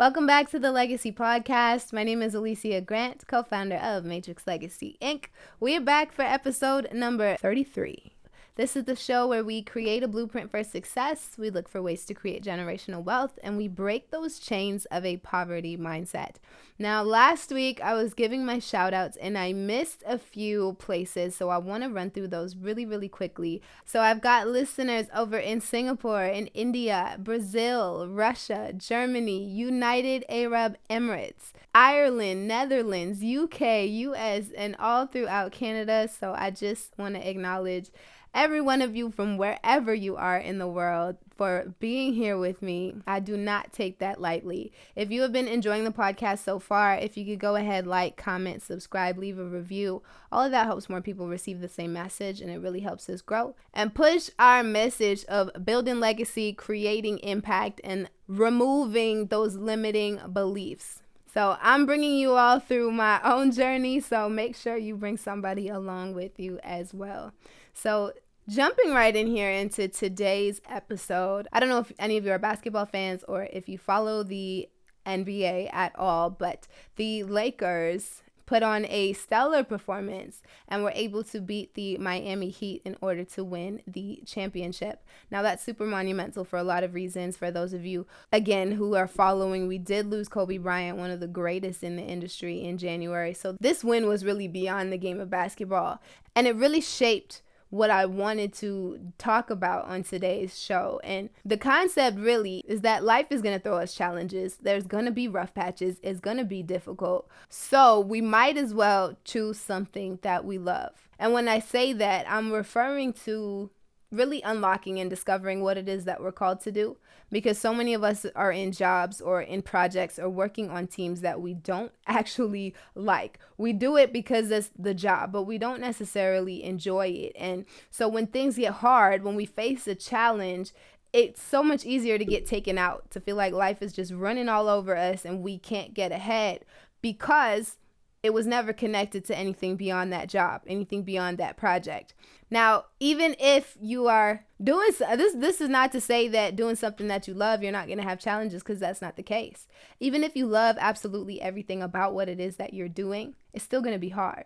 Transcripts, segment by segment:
Welcome back to the Legacy Podcast. My name is Olisya Grant, co-founder of Matrix Legacy, Inc. We are back for episode number 33. This is the show where we create a blueprint for success, we look for ways to create generational wealth, and we break those chains of a poverty mindset. Now, last week I was giving my shout outs and I missed a few places, so I want to run through those really quickly. So I've got listeners over in Singapore, in India, Brazil, Russia, Germany, United Arab Emirates, Ireland, Netherlands, UK, US, and all throughout Canada. So I just want to acknowledge every one of you from wherever you are in the world for being here with me. I do not take that lightly. If you have been enjoying the podcast so far, if you could go ahead, like, comment, subscribe, leave a review, all of that helps more people receive the same message, and it really helps us grow and push our message of building legacy, creating impact, and removing those limiting beliefs. So I'm bringing you all through my own journey, so make sure you bring somebody along with you as well. So jumping right in here into today's episode, I don't know if any of you are basketball fans or if you follow the NBA at all, but the Lakers put on a stellar performance and were able to beat the Miami Heat in order to win the championship. Now, that's super monumental for a lot of reasons. For those of you, again, who are following, we did lose Kobe Bryant, one of the greatest in the industry, in January. So this win was really beyond the game of basketball, and it really shaped what I wanted to talk about on today's show. And the concept really is that life is going to throw us challenges. There's going to be rough patches. It's going to be difficult. So we might as well choose something that we love. And when I say that, I'm referring to really unlocking and discovering what it is that we're called to do, because so many of us are in jobs or in projects or working on teams that we don't actually like. We do it because it's the job, but we don't necessarily enjoy it. And so when things get hard, when we face a challenge, it's so much easier to get taken out, to feel like life is just running all over us and we can't get ahead, because it was never connected to anything beyond that job, anything beyond that project. Now, even if you are doing this is not to say that doing something that you love, you're not going to have challenges, because that's not the case. Even if you love absolutely everything about what it is that you're doing, it's still going to be hard.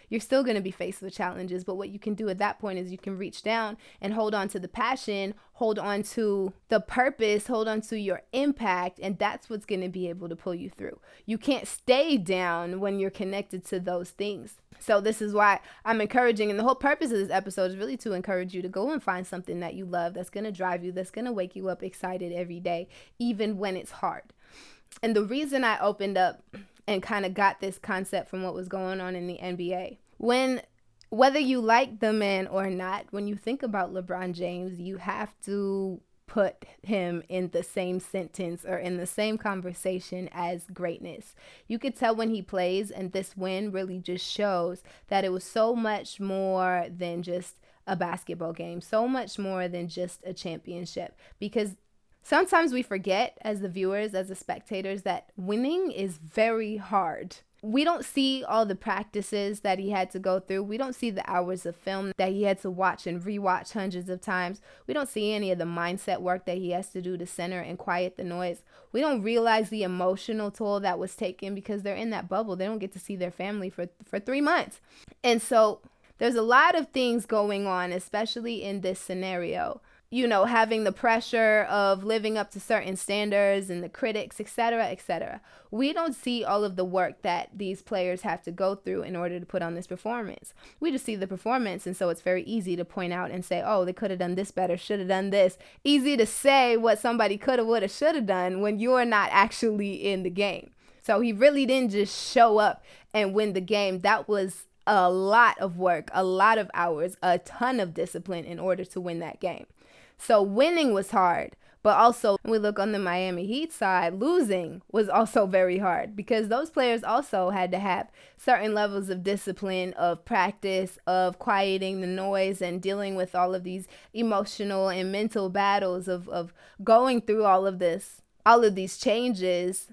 You're still going to be faced with challenges, but what you can do at that point is you can reach down and hold on to the passion, hold on to the purpose, hold on to your impact, and that's what's going to be able to pull you through. You can't stay down when you're connected to those things. So this is why I'm encouraging, and the whole purpose of this episode is really to encourage you to go and find something that you love, that's going to drive you, that's going to wake you up excited every day, even when it's hard. And the reason I opened up and kind of got this concept from what was going on in the NBA, whether you like the man or not, when you think about LeBron James, you have to put him in the same sentence or in the same conversation as greatness. You could tell when he plays, and this win really just shows that it was so much more than just a basketball game, so much more than just a championship, because sometimes we forget, as the viewers, as the spectators, that winning is very hard. We don't see all the practices that he had to go through. We don't see the hours of film that he had to watch and rewatch hundreds of times. We don't see any of the mindset work that he has to do to center and quiet the noise. We don't realize the emotional toll that was taken, because they're in that bubble. They don't get to see their family for 3 months. And so there's a lot of things going on, especially in this scenario. You know, having the pressure of living up to certain standards and the critics, etc., etc. We don't see all of the work that these players have to go through in order to put on this performance. We just see the performance, and so it's very easy to point out and say, oh, they could have done this better, should have done this. Easy to say what somebody could have, would have, should have done when you're not actually in the game. So he really didn't just show up and win the game. That was a lot of work, a lot of hours, a ton of discipline in order to win that game. So winning was hard, but also when we look on the Miami Heat side, losing was also very hard, because those players also had to have certain levels of discipline, of practice, of quieting the noise and dealing with all of these emotional and mental battles of going through all of this, all of these changes,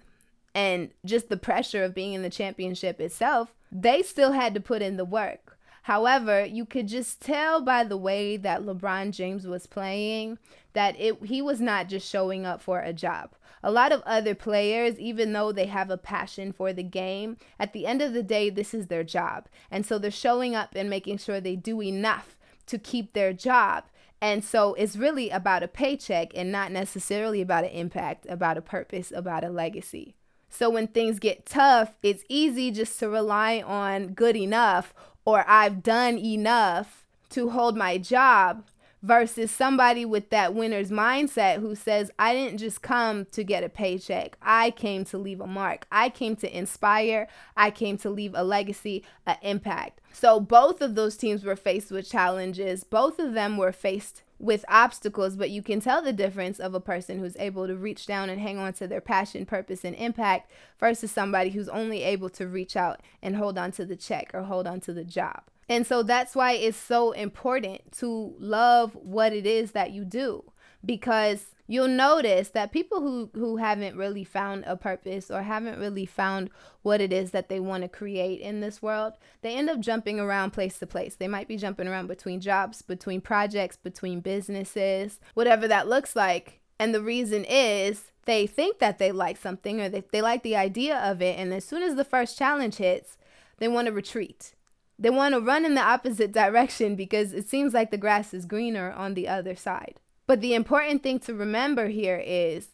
and just the pressure of being in the championship itself. They still had to put in the work. However, you could just tell by the way that LeBron James was playing that he was not just showing up for a job. A lot of other players, even though they have a passion for the game, at the end of the day, this is their job. And so they're showing up and making sure they do enough to keep their job. And so it's really about a paycheck and not necessarily about an impact, about a purpose, about a legacy. So when things get tough, it's easy just to rely on good enough or I've done enough to hold my job versus somebody with that winner's mindset who says, I didn't just come to get a paycheck. I came to leave a mark. I came to inspire. I came to leave a legacy, an impact. So both of those teams were faced with challenges. Both of them were faced with obstacles, but you can tell the difference of a person who's able to reach down and hang on to their passion, purpose, and impact versus somebody who's only able to reach out and hold on to the check or hold on to the job. And so that's why it's so important to love what it is that you do, because you'll notice that people who haven't really found a purpose or haven't really found what it is that they want to create in this world, they end up jumping around place to place. They might be jumping around between jobs, between projects, between businesses, whatever that looks like. And the reason is they think that they like something or they like the idea of it. And as soon as the first challenge hits, they want to retreat. They want to run in the opposite direction because it seems like the grass is greener on the other side. But the important thing to remember here is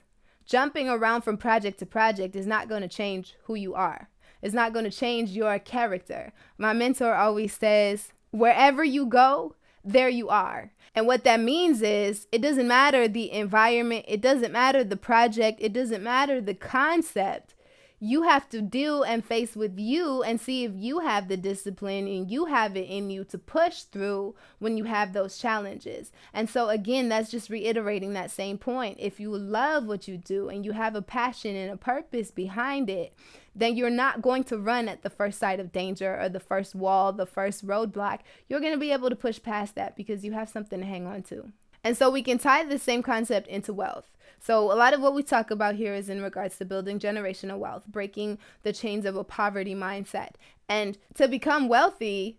jumping around from project to project is not going to change who you are. It's not going to change your character. My mentor always says, wherever you go, there you are. And what that means is it doesn't matter the environment. It doesn't matter the project. It doesn't matter the concept. You have to deal and face with you and see if you have the discipline and you have it in you to push through when you have those challenges. And so again, that's just reiterating that same point. If you love what you do and you have a passion and a purpose behind it, then you're not going to run at the first sight of danger or the first wall, the first roadblock. You're going to be able to push past that because you have something to hang on to. And so we can tie the same concept into wealth. So a lot of what we talk about here is in regards to building generational wealth, breaking the chains of a poverty mindset. And to become wealthy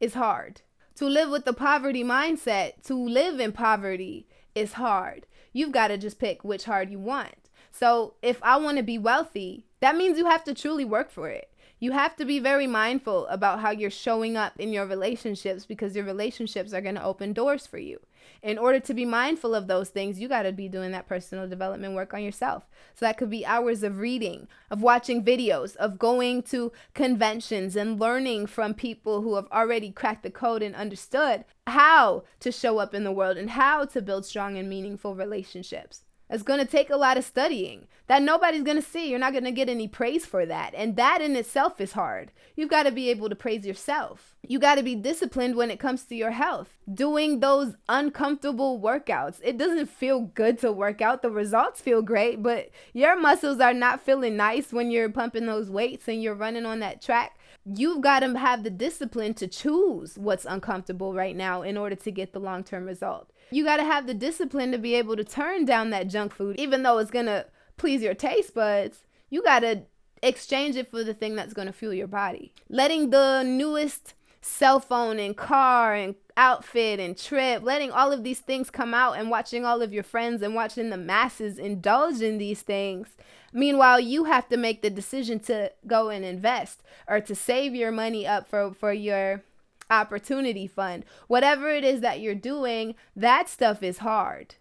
is hard. To live with the poverty mindset, to live in poverty is hard. You've got to just pick which hard you want. So if I want to be wealthy, that means you have to truly work for it. You have to be very mindful about how you're showing up in your relationships because your relationships are going to open doors for you. In order to be mindful of those things, you got to be doing that personal development work on yourself. So that could be hours of reading, of watching videos, of going to conventions and learning from people who have already cracked the code and understood how to show up in the world and how to build strong and meaningful relationships. It's going to take a lot of studying that nobody's going to see. You're not going to get any praise for that. And that in itself is hard. You've got to be able to praise yourself. You got to be disciplined when it comes to your health. Doing those uncomfortable workouts. It doesn't feel good to work out. The results feel great, but your muscles are not feeling nice when you're pumping those weights and you're running on that track. You've got to have the discipline to choose what's uncomfortable right now in order to get the long-term result. You got to have the discipline to be able to turn down that junk food, even though it's going to please your taste buds. You got to exchange it for the thing that's going to fuel your body. Letting the newest cell phone and car and outfit and trip, letting all of these things come out and watching all of your friends and watching the masses indulge in these things. Meanwhile, you have to make the decision to go and invest or to save your money up for your opportunity fund. Whatever it is that you're doing, that stuff is hard.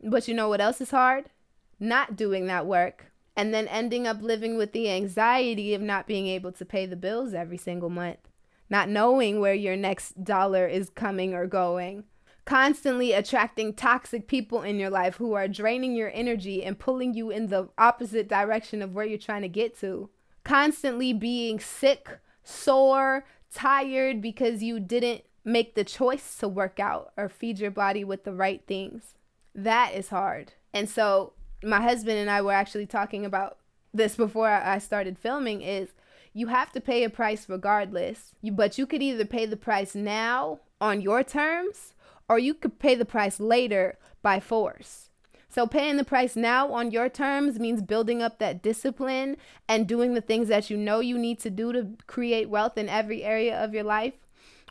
But you know what else is hard? Not doing that work and then ending up living with the anxiety of not being able to pay the bills every single month, not knowing where your next dollar is coming or going, constantly attracting toxic people in your life who are draining your energy and pulling you in the opposite direction of where you're trying to get to, constantly being sick, sore, tired because you didn't make the choice to work out or feed your body with the right things. That is hard. And so my husband and I were actually talking about this before I started filming is you have to pay a price regardless, but you could either pay the price now on your terms or you could pay the price later by force. So paying the price now on your terms means building up that discipline and doing the things that you know you need to do to create wealth in every area of your life.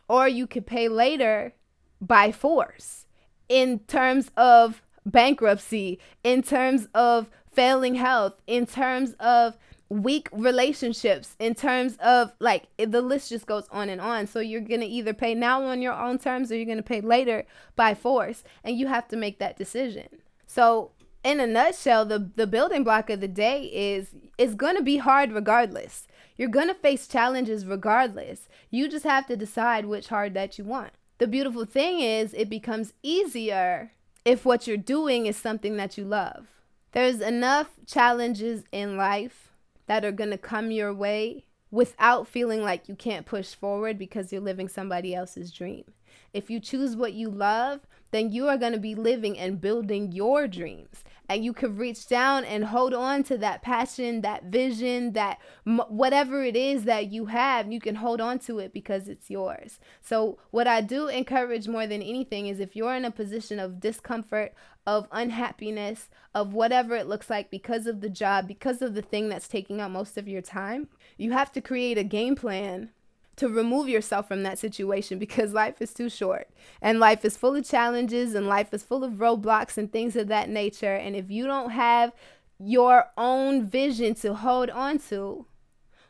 or you could pay later by force in terms of bankruptcy, in terms of failing health, in terms of weak relationships, in terms of like the list just goes on and on. So you're going to either pay now on your own terms or you're going to pay later by force, and you have to make that decision. So in a nutshell, the building block of the day is it's going to be hard regardless. You're going to face challenges regardless. You just have to decide which hard that you want. The beautiful thing is it becomes easier if what you're doing is something that you love. There's enough challenges in life that are going to come your way without feeling like you can't push forward because you're living somebody else's dream. If you choose what you love, then you are going to be living and building your dreams. And you could reach down and hold on to that passion, that vision, that whatever it is that you have, you can hold on to it because it's yours. So what I do encourage more than anything is if you're in a position of discomfort, of unhappiness, of whatever it looks like because of the job, because of the thing that's taking up most of your time, you have to create a game plan to remove yourself from that situation, because life is too short and life is full of challenges and life is full of roadblocks and things of that nature. And if you don't have your own vision to hold on to,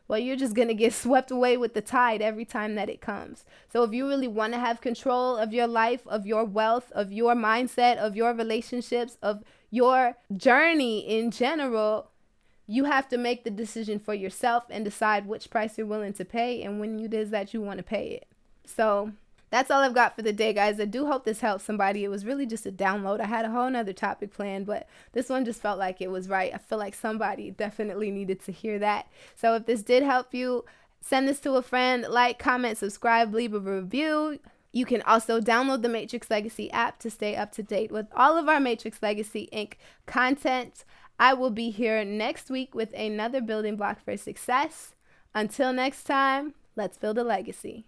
well, you're just going to get swept away with the tide every time that it comes. So if you really want to have control of your life, of your wealth, of your mindset, of your relationships, of your journey in general, you have to make the decision for yourself and decide which price you're willing to pay and when it is that you want to pay it. So that's all I've got for the day, guys. I do hope this helps somebody. It was really just a download. I had a whole nother topic planned, but this one just felt like it was right. I feel like somebody definitely needed to hear that. So if this did help you, send this to a friend, like, comment, subscribe, leave a review. You can also download the Matrix Legacy app to stay up to date with all of our Matrix Legacy Inc. content. I will be here next week with another building block for success. Until next time, let's build a legacy.